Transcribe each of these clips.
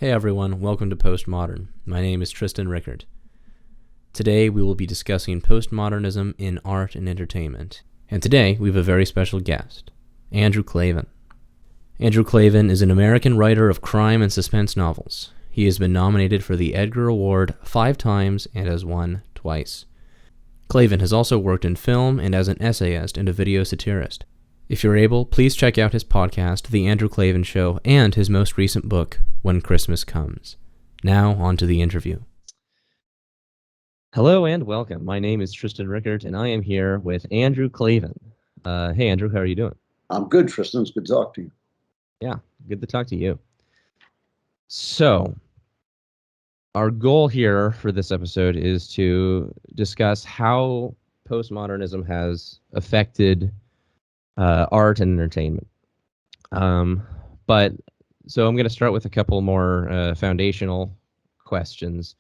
Hey everyone, welcome to Postmodern. My name is Tristan Rickard. Today we will be discussing postmodernism in art and entertainment. And today we have a very special guest, Andrew Klavan. Andrew Klavan is an American writer of crime and suspense novels. He has been nominated for the Edgar Award 5 times and has won twice. Klavan has also worked in film and as an essayist and a video satirist. If you're able, please check out his podcast, The Andrew Klavan Show, and his most recent book, When Christmas Comes. Now, on to the interview. Hello and welcome. My name is Tristan Rickard, and I am here with Andrew Klavan. Hey, Andrew, how are you doing? I'm good, Tristan. It's good to talk to you. Yeah, good to talk to you. So, our goal here for this episode is to discuss how postmodernism has affected art and entertainment. So I'm going to start with a couple more foundational questions.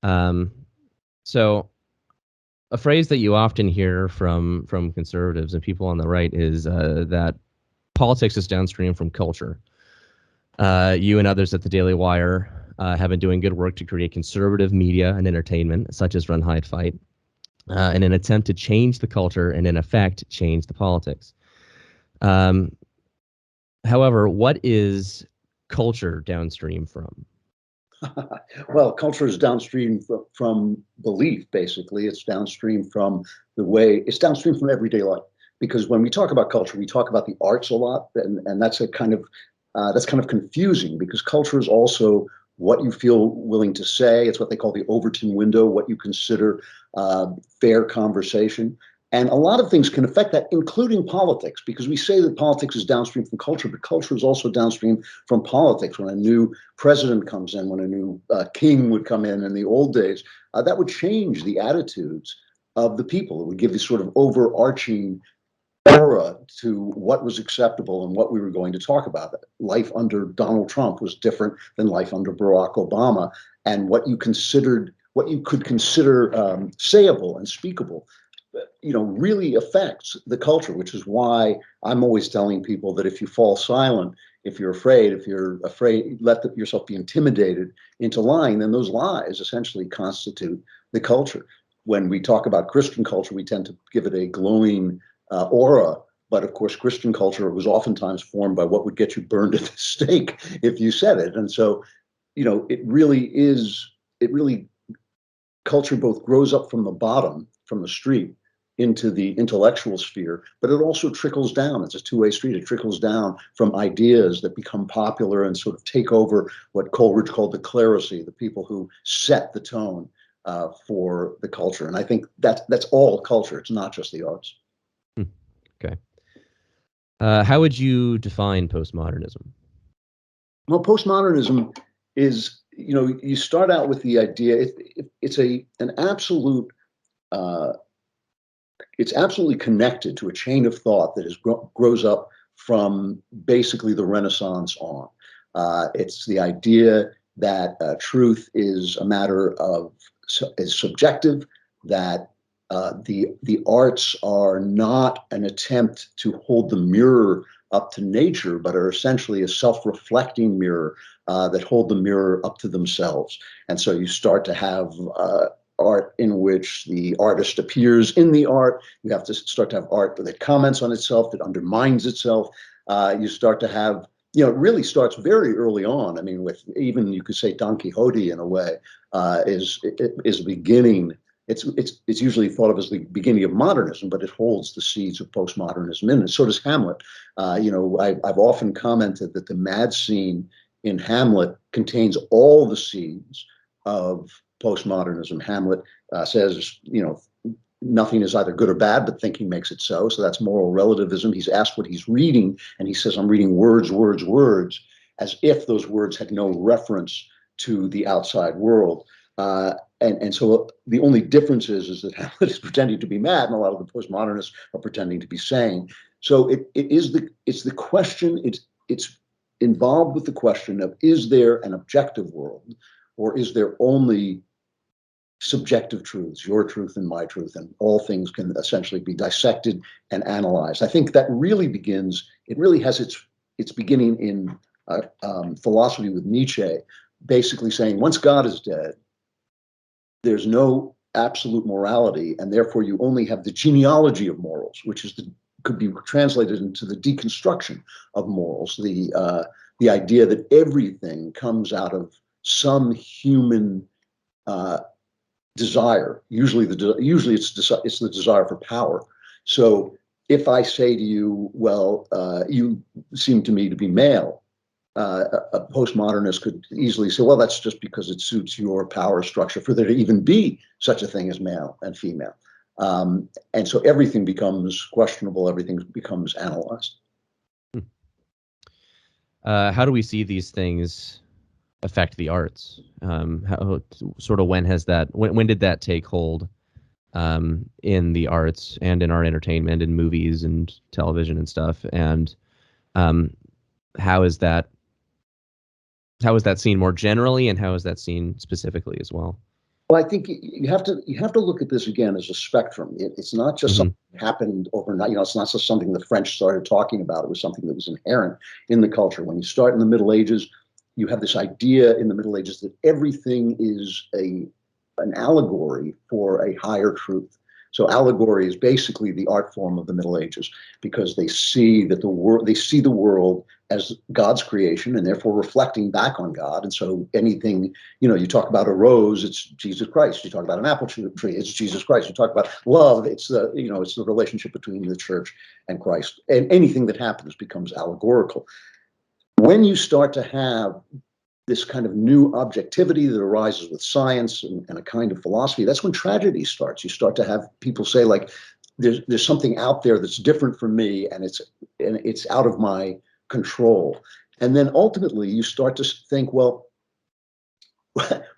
So a phrase that you often hear from conservatives and people on the right is that politics is downstream from culture. You and others at the Daily Wire have been doing good work to create conservative media and entertainment, such as Run, Hide, Fight, in an attempt to change the culture and, in effect, change the politics. However, what is culture downstream from? Well, culture is downstream from belief, basically. It's downstream from it's downstream from everyday life. Because when we talk about culture, we talk about the arts a lot, and that's kind of confusing, because culture is also what you feel willing to say. It's what they call the Overton window, what you consider fair conversation. And a lot of things can affect that, including politics, because we say that politics is downstream from culture, but culture is also downstream from politics. When a new president comes in, when a new king would come in the old days, that would change the attitudes of the people. It would give this sort of overarching aura to what was acceptable and what we were going to talk about. Life under Donald Trump was different than life under Barack Obama, and what you could consider sayable and speakable really affects the culture, which is why I'm always telling people that if you fall silent, if you're afraid, let yourself be intimidated into lying, then those lies essentially constitute the culture. When we talk about Christian culture, we tend to give it a glowing aura, but of course, Christian culture was oftentimes formed by what would get you burned at the stake if you said it. And so, culture both grows up from the bottom, from the street, into the intellectual sphere, but it also trickles down. It's a two-way street. It trickles down from ideas that become popular and sort of take over what Coleridge called the clerisy, the people who set the tone for the culture. And I think that's all culture. It's not just the arts. Okay. How would you define postmodernism? Well, postmodernism is, you start out with the idea, it's absolutely connected to a chain of thought that grows up from basically the Renaissance on. It's the idea that truth is a matter is subjective, that the arts are not an attempt to hold the mirror up to nature, but are essentially a self-reflecting mirror that hold the mirror up to themselves. And so you start to have art in which the artist appears in the art. You have to start to have art that comments on itself, that undermines itself. You start to have, it really starts very early on. I mean, with even, you could say, Don Quixote in a way is beginning. It's usually thought of as the beginning of modernism, but it holds the seeds of postmodernism in it. So does Hamlet. I've often commented that the mad scene in Hamlet contains all the seeds of postmodernism. Hamlet says, nothing is either good or bad, but thinking makes it so. So that's moral relativism. He's asked what he's reading, and he says, I'm reading words, words, words, as if those words had no reference to the outside world. And so the only difference is that Hamlet is pretending to be mad, and a lot of the postmodernists are pretending to be sane. So it's the question. It's involved with the question of, is there an objective world, or is there only subjective truths, your truth and my truth, and all things can essentially be dissected and analyzed? I think that really has its beginning in philosophy with Nietzsche, basically saying once God is dead, there's no absolute morality, and therefore you only have the genealogy of morals, which is could be translated into the deconstruction of morals, the idea that everything comes out of some human desire. Usually it's the desire for power. So if I say to you, well, you seem to me to be male, a postmodernist could easily say, well, that's just because it suits your power structure for there to even be such a thing as male and female. And so everything becomes questionable, everything becomes analyzed. How do we see these things affect the arts? When did that take hold in the arts and in our entertainment and movies and television and stuff? And how is that seen more generally, and how is that seen specifically as well? Well, I think you have to look at this again as a spectrum. It's not just something that happened overnight. It's not just something the French started talking about. It was something that was inherent in the culture. When you start in the Middle Ages, you have this idea in the Middle Ages that everything is an allegory for a higher truth. So allegory is basically the art form of the Middle Ages, because they see that they see the world as God's creation and therefore reflecting back on God. And so anything, you talk about a rose, it's Jesus Christ. You talk about an apple tree, it's Jesus Christ. You talk about love, it's the relationship between the church and Christ. And anything that happens becomes allegorical. When you start to have this kind of new objectivity that arises with science and a kind of philosophy, that's when tragedy starts. You start to have people say, like, there's something out there that's different from me, and it's out of my control. And then ultimately you start to think, well,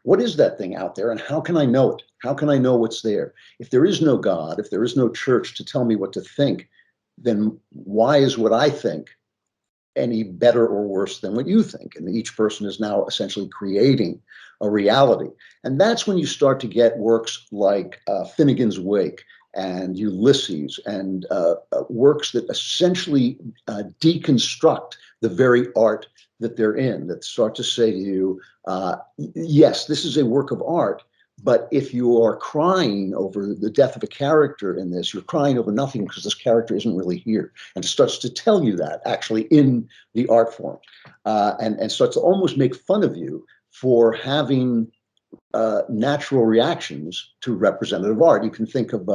what is that thing out there, and how can I know it? How can I know what's there? If there is no God, if there is no church to tell me what to think, then why is what I think any better or worse than what you think? And each person is now essentially creating a reality. And that's when you start to get works like Finnegan's Wake and Ulysses, and works that essentially deconstruct the very art that they're in, that start to say to you, yes, this is a work of art, but if you are crying over the death of a character in this, you're crying over nothing, because this character isn't really here. And it starts to tell you that actually in the art form, and starts to almost make fun of you for having natural reactions to representative art. You can think of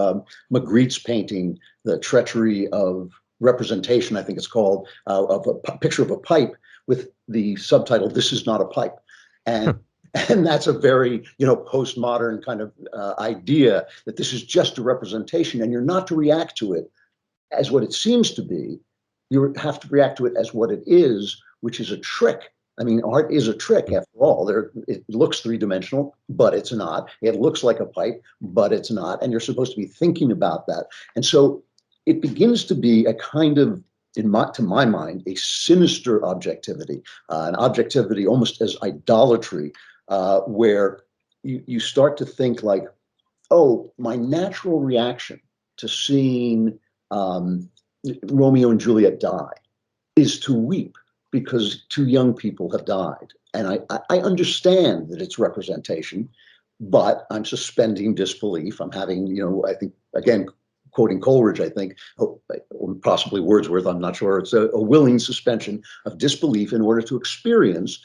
Magritte's painting, The Treachery of Representation, I think it's called, of a picture of a pipe with the subtitle, "This is not a pipe." And and that's a very, postmodern kind of idea, that this is just a representation, and you're not to react to it as what it seems to be. You have to react to it as what it is, which is a trick. I mean, art is a trick after all. It looks three-dimensional, but it's not. It looks like a pipe, but it's not. And you're supposed to be thinking about that. And so it begins to be a kind of, to my mind, a sinister objectivity, an objectivity almost as idolatry, where you start to think like, oh, my natural reaction to seeing Romeo and Juliet die is to weep because two young people have died. And I understand that it's representation, but I'm suspending disbelief. I'm having, I think, again, quoting Coleridge, I think, or possibly Wordsworth, I'm not sure, it's a willing suspension of disbelief in order to experience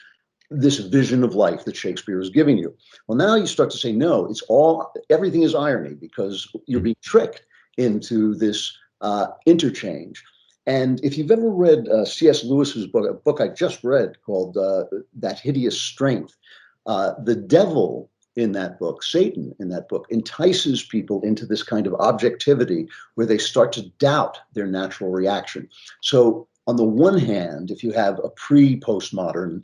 this vision of life that Shakespeare is giving you. Well, now you start to say, no, everything is irony, because you're being tricked into this interchange. And if you've ever read C.S. Lewis's book, a book I just read called That Hideous Strength, the devil in that book, Satan in that book, entices people into this kind of objectivity where they start to doubt their natural reaction. So on the one hand, if you have a pre-postmodern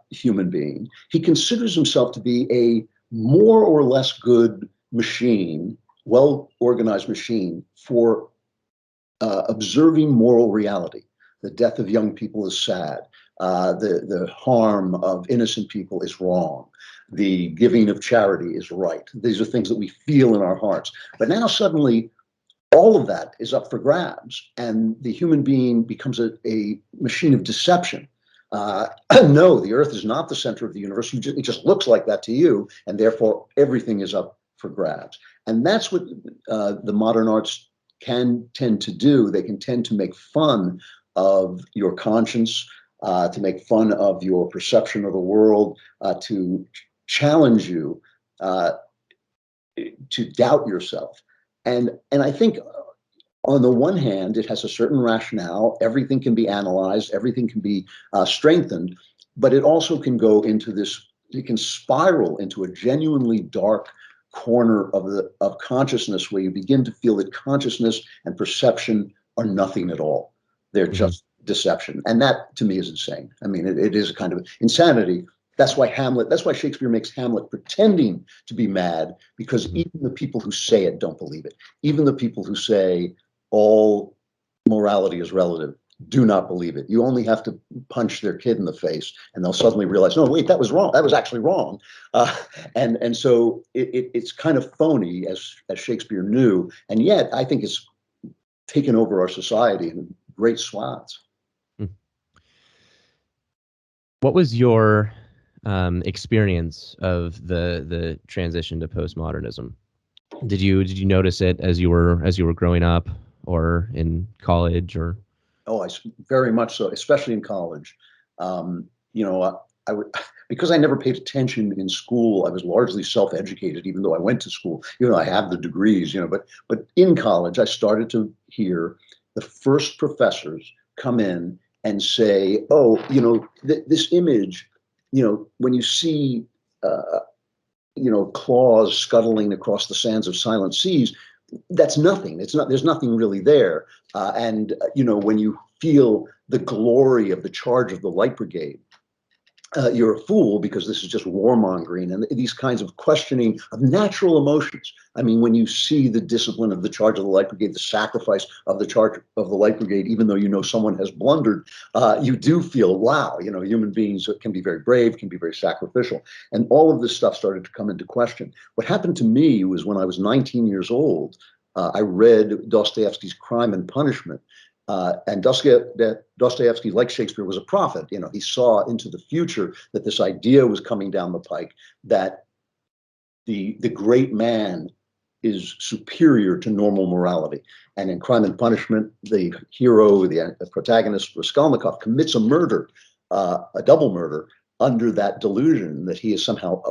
human being, he considers himself to be a more or less good machine, well-organized machine for observing moral reality. The death of young people is sad. The harm of innocent people is wrong. The giving of charity is right. These are things that we feel in our hearts. But now suddenly, all of that is up for grabs, and the human being becomes a machine of deception. No, the Earth is not the center of the universe. It just looks like that to you, and therefore everything is up for grabs. And that's what the modern arts can tend to do. They can tend to make fun of your conscience, to make fun of your perception of the world, to challenge you, to doubt yourself. And I think on the one hand, it has a certain rationale. Everything can be analyzed, everything can be strengthened, but it also can go into this, it can spiral into a genuinely dark corner of consciousness where you begin to feel that consciousness and perception are nothing at all. They're just deception. And that to me is insane. I mean, it is a kind of insanity. That's why Shakespeare makes Hamlet pretending to be mad, because even the people who say it don't believe it. Even the people who say all morality is relative do not believe it. You only have to punch their kid in the face and they'll suddenly realize, no, wait, that was wrong. That was actually wrong. And so it's kind of phony, as Shakespeare knew. And yet I think it's taken over our society in great swaths. What was your experience of the transition to postmodernism? Did you notice it as you were growing up, or in college, or? Oh, very much so, especially in college. You know, I would, because I never paid attention in school. I was largely self-educated, even though I went to school. You know, I have the degrees. You know, but in college, I started to hear the first professors come in and say, "Oh, you know, this image, you know, when you see, you know, claws scuttling across the sands of silent seas, that's nothing. It's not. There's nothing really there. And you know, when you feel the glory of the charge of the Light Brigade, you're a fool, because this is just warmongering and these kinds of questioning of natural emotions. I mean, when you see the discipline of the charge of the Light Brigade, the sacrifice of the charge of the Light Brigade, even though you know someone has blundered, you do feel, wow, you know, human beings can be very brave, can be very sacrificial. And all of this stuff started to come into question. What happened to me was when I was 19 years old, I read Dostoevsky's Crime and Punishment. And Dostoevsky, like Shakespeare, was a prophet. You know, he saw into the future that this idea was coming down the pike, that the great man is superior to normal morality. And in Crime and Punishment, the hero, the protagonist, Raskolnikov, commits a murder, a double murder, under that delusion that he is somehow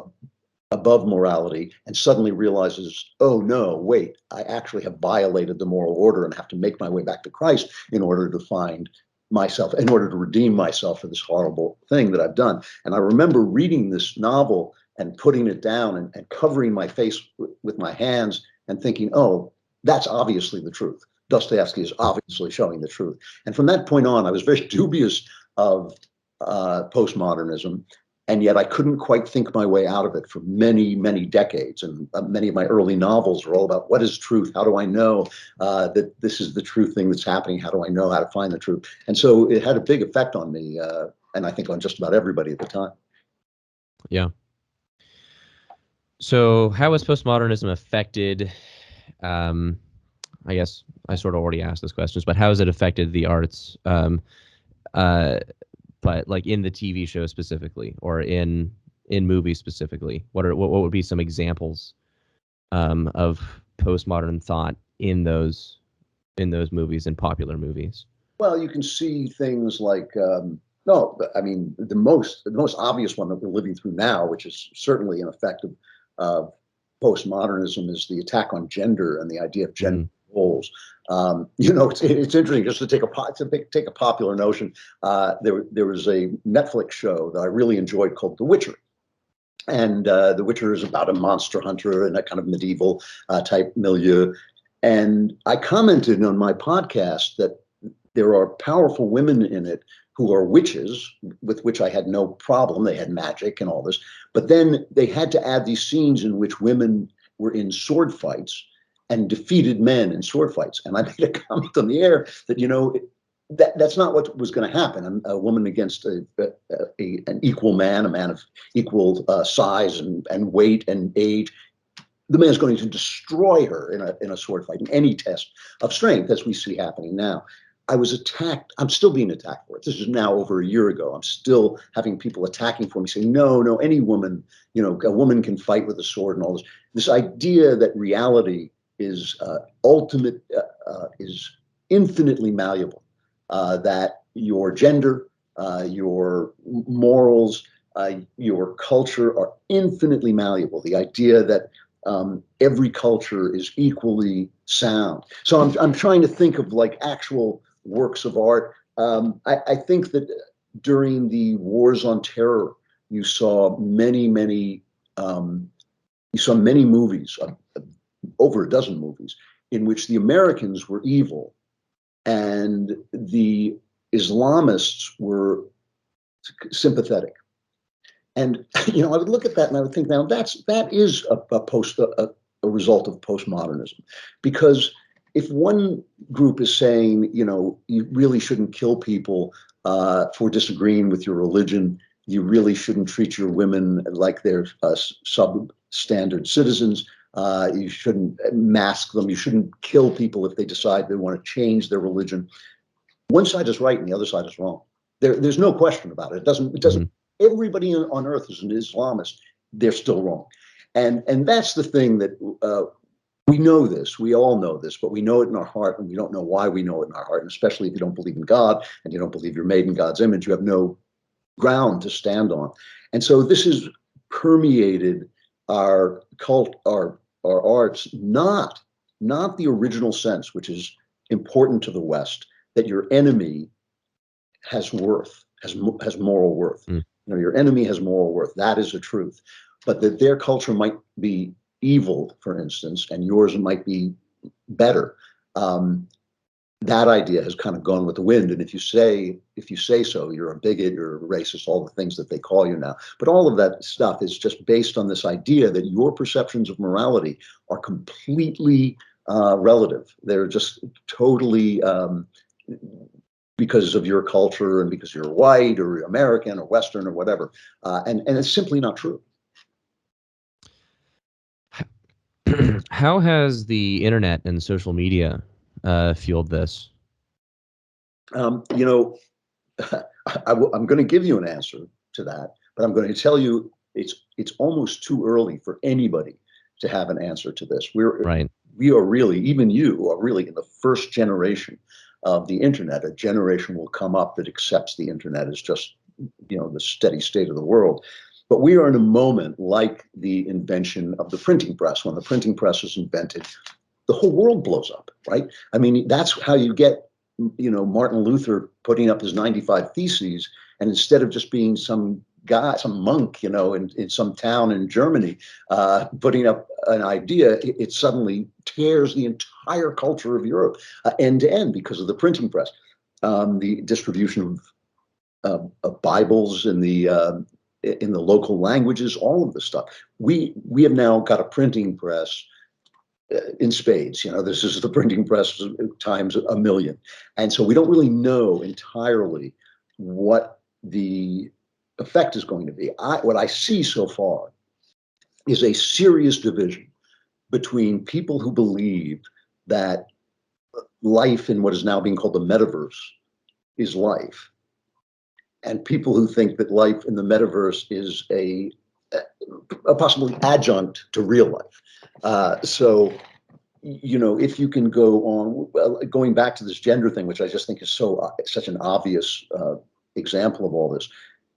above morality, and suddenly realizes, oh no, wait, I actually have violated the moral order and have to make my way back to Christ in order to find myself, in order to redeem myself for this horrible thing that I've done. And I remember reading this novel and putting it down and covering my face with my hands and thinking, oh, that's obviously the truth. Dostoevsky is obviously showing the truth. And from that point on, I was very dubious of postmodernism. And yet I couldn't quite think my way out of it for many, many decades. And many of my early novels are all about, what is truth? How do I know that this is the true thing that's happening? How do I know how to find the truth? And so it had a big effect on me, and I think on just about everybody at the time. Yeah. So how has postmodernism affected, I guess I sort of already asked those questions, but how has it affected the arts? But like in the TV show specifically, or in movies specifically, what would be some examples of postmodern thought in those movies, in popular movies? Well, you can see things like, no, I mean, the most obvious one that we're living through now, which is certainly an effect of postmodernism, is the attack on gender and the idea of gender roles. You know, it's interesting, just to take a popular notion. There was a Netflix show that I really enjoyed called The Witcher. And The Witcher is about a monster hunter in a kind of medieval type milieu. And I commented on my podcast that there are powerful women in it who are witches, with which I had no problem. They had magic and all this. But then they had to add these scenes in which women were in sword fights and defeated men in sword fights. And I made a comment on the air that, you know, that's not what was going to happen. A woman against an equal man, a man of equal size and weight and age, the man is going to destroy her in a sword fight, in any test of strength, as we see happening now. I was attacked. I'm still being attacked for it. This is now over a year ago. I'm still having people attacking for me, saying, no, any woman, a woman can fight with a sword and all this. This idea that reality is is infinitely malleable, that your gender, your morals, your culture are infinitely malleable. The idea that every culture is equally sound. So I'm trying to think of like actual works of art. I think that during the wars on terror, you saw many movies, over a dozen movies, in which the Americans were evil and the Islamists were sympathetic. And I would look at that and I would think, now that is a result of postmodernism, because if one group is saying, you really shouldn't kill people for disagreeing with your religion, you really shouldn't treat your women like they're substandard citizens, you shouldn't mask them, you shouldn't kill people if they decide they want to change their religion. One side is right and the other side is wrong. There's no question about it. It doesn't. Everybody on earth is an Islamist. They're still wrong, and that's the thing that we know this. We all know this, but we know it in our heart, and we don't know why we know it in our heart. And especially if you don't believe in God and you don't believe you're made in God's image, you have no ground to stand on. And so this has permeated our cult, our arts, not the original sense, which is important to the West, that your enemy has worth, has moral worth. Your enemy has moral worth. That is the truth. But that their culture might be evil, for instance, and yours might be better. That idea has kind of gone with the wind. And if you say so, you're a bigot, you're a racist, all the things that they call you now. But all of that stuff is just based on this idea that your perceptions of morality are completely relative. They're just totally because of your culture and because you're white or American or Western or whatever. And it's simply not true. How has the internet and social media fueled this? I'm going to give you an answer to that, but I'm going to tell you it's almost too early for anybody to have an answer to this. We are really, even you are really in the first generation of the internet. A generation will come up that accepts the internet as just, the steady state of the world. But we are in a moment like the invention of the printing press. When the printing press was invented, the whole world blows up, right? I mean, that's how you get, Martin Luther putting up his 95 Theses, and instead of just being some guy, some monk, in some town in Germany, putting up an idea, it suddenly tears the entire culture of Europe end to end because of the printing press. The distribution of Bibles in the local languages, all of this stuff. We have now got a printing press in spades. This is the printing press times a million. And so we don't really know entirely what the effect is going to be. What I see so far is a serious division between people who believe that life in what is now being called the metaverse is life, and people who think that life in the metaverse is a possibly adjunct to real life. So, if you can go on, going back to this gender thing, which I just think is such an obvious example of all this,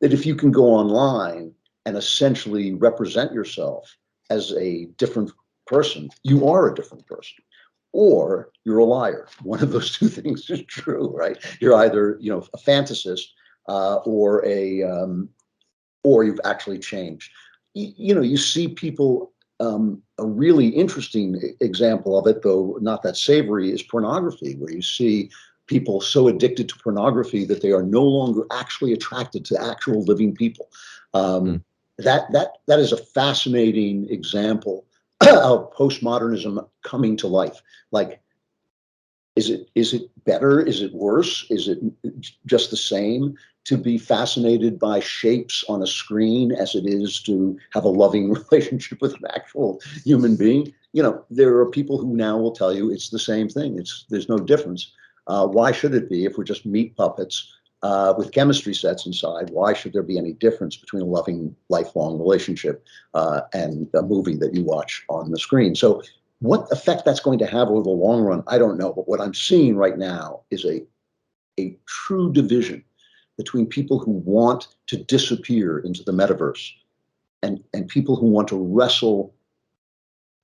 that if you can go online and essentially represent yourself as a different person, you are a different person, or you're a liar. One of those two things is true, right? You're either, a fantasist, or you've actually changed. You see people. A really interesting example of it, though not that savory, is pornography, where you see people so addicted to pornography that they are no longer actually attracted to actual living people. That is a fascinating example of postmodernism coming to life. Like, is it better? Is it worse? Is it just the same to be fascinated by shapes on a screen as it is to have a loving relationship with an actual human being? There are people who now will tell you it's the same thing. There's no difference. Why should it be if we're just meat puppets with chemistry sets inside? Why should there be any difference between a loving, lifelong relationship and a movie that you watch on the screen? So what effect that's going to have over the long run, I don't know. But what I'm seeing right now is a true division between people who want to disappear into the metaverse and people who want to wrestle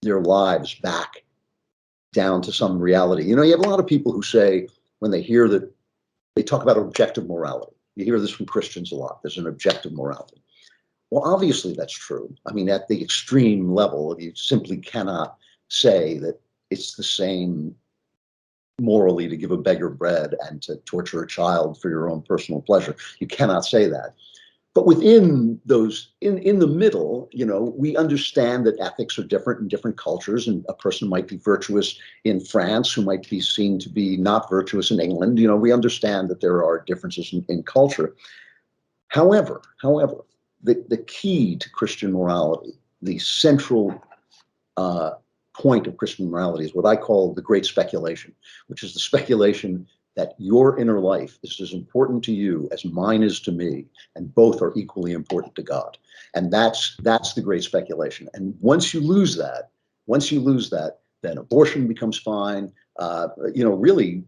their lives back down to some reality. You know, you have a lot of people who say, when they hear that, they talk about objective morality. You hear this from Christians a lot. There's an objective morality. Well, obviously that's true. I mean, at the extreme level, you simply cannot say that it's the same morally to give a beggar bread and to torture a child for your own personal pleasure. You cannot say that. But within those, in the middle, you know, we understand that ethics are different in different cultures, and a person might be virtuous in France who might be seen to be not virtuous in England. You know, we understand that there are differences in culture. However, the key to Christian morality, the central point of Christian morality, is what I call the great speculation, which is the speculation that your inner life is as important to you as mine is to me, and both are equally important to God. And that's the great speculation. And once you lose that, then abortion becomes fine. Really,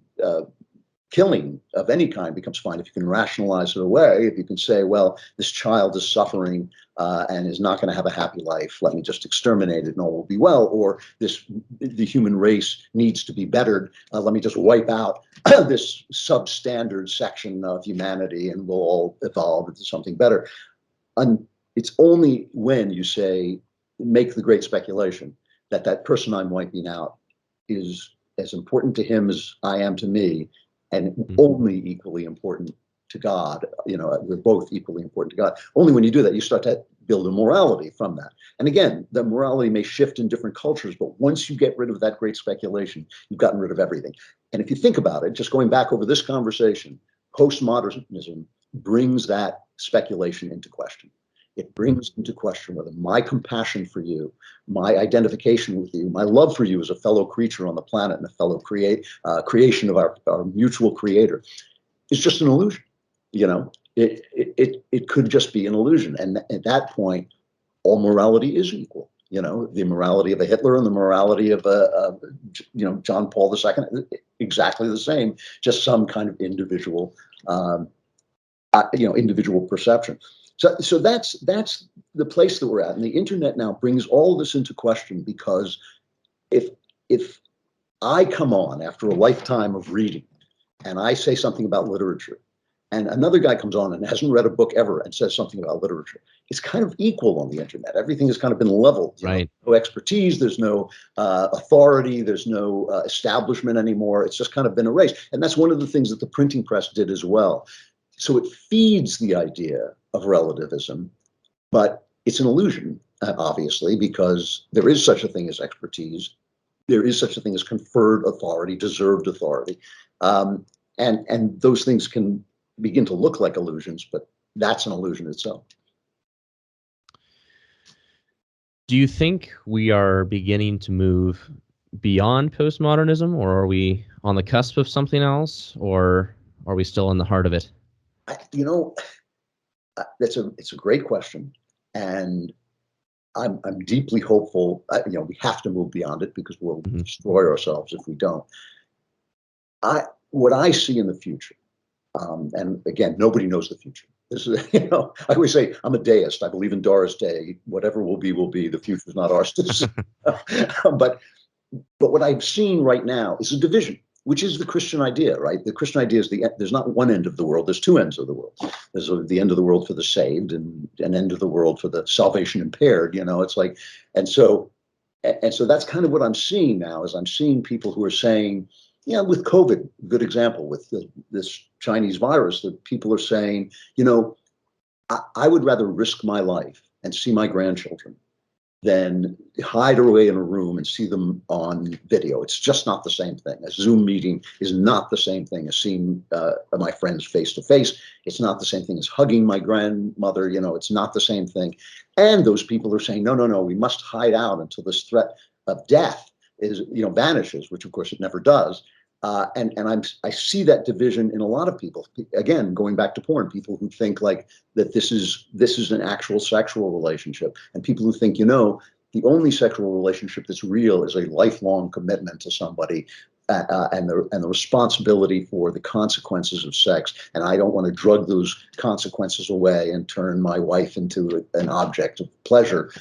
killing of any kind becomes fine if you can rationalize it away. If you can say, well, this child is suffering and is not going to have a happy life, let me just exterminate it and all will be well. Or the human race needs to be bettered. Let me just wipe out this substandard section of humanity and we'll all evolve into something better. And it's only when you say, make the great speculation, that person I'm wiping out is as important to him as I am to me, and only equally important to God. You know, we're both equally important to God. Only when you do that, you start to build a morality from that. And again, the morality may shift in different cultures, but once you get rid of that great speculation, you've gotten rid of everything. And if you think about it, just going back over this conversation, postmodernism brings that speculation into question. It brings into question whether my compassion for you, my identification with you, my love for you as a fellow creature on the planet and a fellow creation of our mutual creator is just an illusion. You know, it could just be an illusion. And at that point, all morality is equal. You know, the morality of a Hitler and the morality of John Paul II, exactly the same, just some kind of individual, individual perception. So that's the place that we're at, and the internet now brings all this into question, because if I come on after a lifetime of reading and I say something about literature, and another guy comes on and hasn't read a book ever and says something about literature, it's kind of equal on the internet. Everything has kind of been leveled. Right. No expertise, there's no authority, there's no establishment anymore. It's just kind of been erased, and that's one of the things that the printing press did as well. So it feeds the idea of relativism, but it's an illusion, obviously, because there is such a thing as expertise. There is such a thing as conferred authority, deserved authority. And those things can begin to look like illusions, but that's an illusion itself. Do you think we are beginning to move beyond postmodernism, or are we on the cusp of something else, or are we still in the heart of it? It's a great question, and I'm deeply hopeful. We have to move beyond it because we'll destroy ourselves if we don't. What I see in the future, and again, nobody knows the future. This is, I always say I'm a deist. I believe in Doris Day. Whatever will be, will be. The future is not ours to see. But what I've seen right now is a division, which is the Christian idea, right? The Christian idea is there's not one end of the world, there's two ends of the world. There's the end of the world for the saved and an end of the world for the salvation impaired, it's like, and so that's kind of what I'm seeing now, is I'm seeing people who are saying, with COVID, good example, with this Chinese virus, that people are saying, I would rather risk my life and see my grandchildren than hide away in a room and see them on video. It's just not the same thing. A Zoom meeting is not the same thing as seeing my friends face to face. It's not the same thing as hugging my grandmother. It's not the same thing. And those people are saying, no, we must hide out until this threat of death vanishes, which of course it never does. I see that division in a lot of people. Again, going back to porn, people who think like that this is an actual sexual relationship, and people who think, the only sexual relationship that's real is a lifelong commitment to somebody, and the responsibility for the consequences of sex. And I don't want to drug those consequences away and turn my wife into an object of pleasure,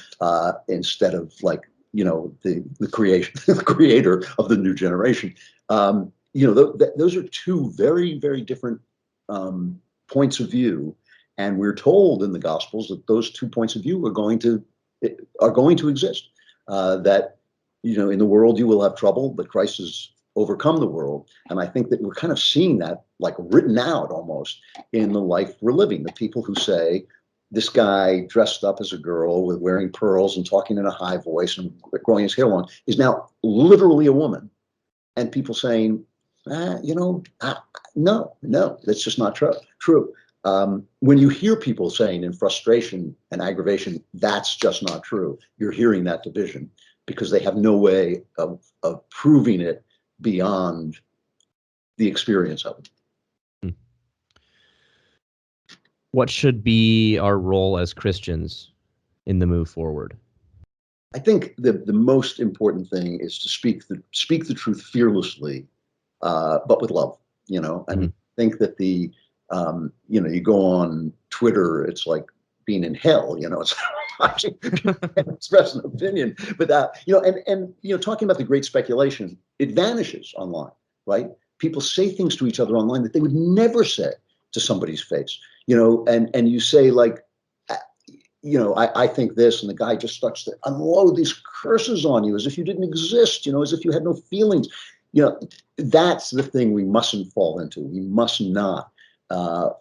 instead of like, the creator of the new generation. Those are two very, very different points of view, and we're told in the Gospels that those 2 points of view are going to exist. That in the world you will have trouble, but Christ has overcome the world, and I think that we're kind of seeing that like written out almost in the life we're living. The people who say, this guy dressed up as a girl with wearing pearls and talking in a high voice and growing his hair long is now literally a woman, and people saying, no, that's just not true. When you hear people saying in frustration and aggravation, that's just not true, you're hearing that division because they have no way of proving it beyond the experience of it. What should be our role as Christians in the move forward? I think the most important thing is to speak the truth fearlessly, but with love. I mean, I think that you go on Twitter, it's like being in hell. It's watching express an opinion, but talking about the great speculation, it vanishes online, right? People say things to each other online that they would never say to somebody's face. And you say like, I think this, and the guy just starts to unload these curses on you as if you didn't exist, as if you had no feelings. That's the thing we mustn't fall into. We must not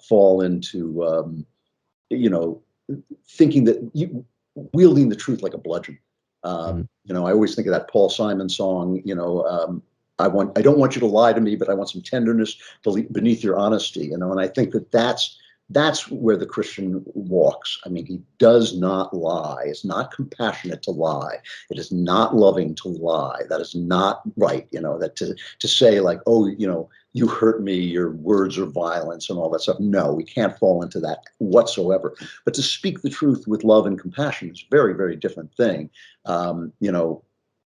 fall into, thinking that wielding the truth like a bludgeon. I always think of that Paul Simon song, I don't want you to lie to me, but I want some tenderness beneath your honesty, and I think that's where the Christian walks. I mean, he does not lie. It's not compassionate to lie. It is not loving to lie. That is not right. That to say like, oh, you hurt me, your words are violence and all that stuff. No, we can't fall into that whatsoever. But to speak the truth with love and compassion is a very, very different thing. And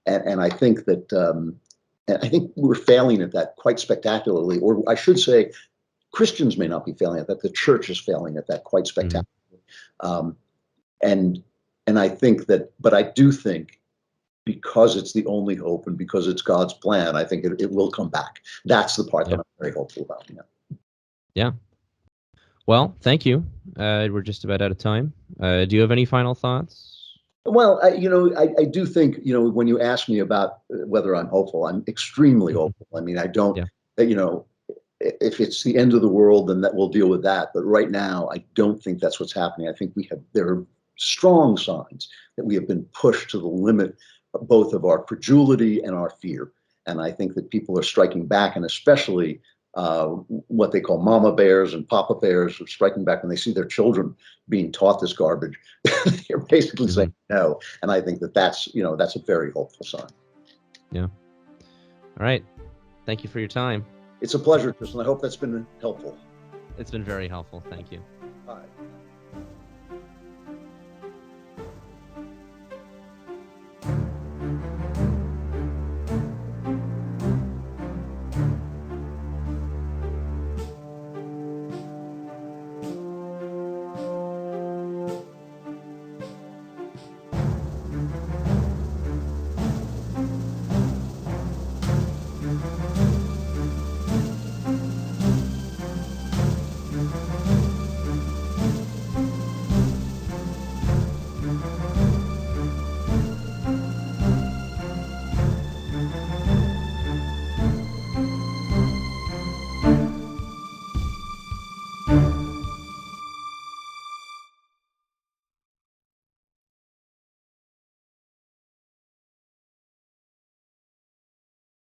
I think that I think we're failing at that quite spectacularly, or I should say, Christians may not be failing at that. The church is failing at that quite spectacularly. And I think that, but I do think because it's the only hope and because it's God's plan, I think it will come back. That's the part that I'm very hopeful about. Yeah. Well, thank you. We're just about out of time. Do you have any final thoughts? Well, I do think, when you ask me about whether I'm hopeful, I'm extremely hopeful. I mean, I don't, if it's the end of the world, then that we'll deal with that. But right now, I don't think that's what's happening. I think there are strong signs that we have been pushed to the limit, both of our credulity and our fear. And I think that people are striking back, and especially what they call mama bears and papa bears are striking back when they see their children being taught this garbage. They're basically saying no. And I think that's a very hopeful sign. Yeah. All right. Thank you for your time. It's a pleasure, Tristan. I hope that's been helpful. It's been very helpful. Thank you. Bye.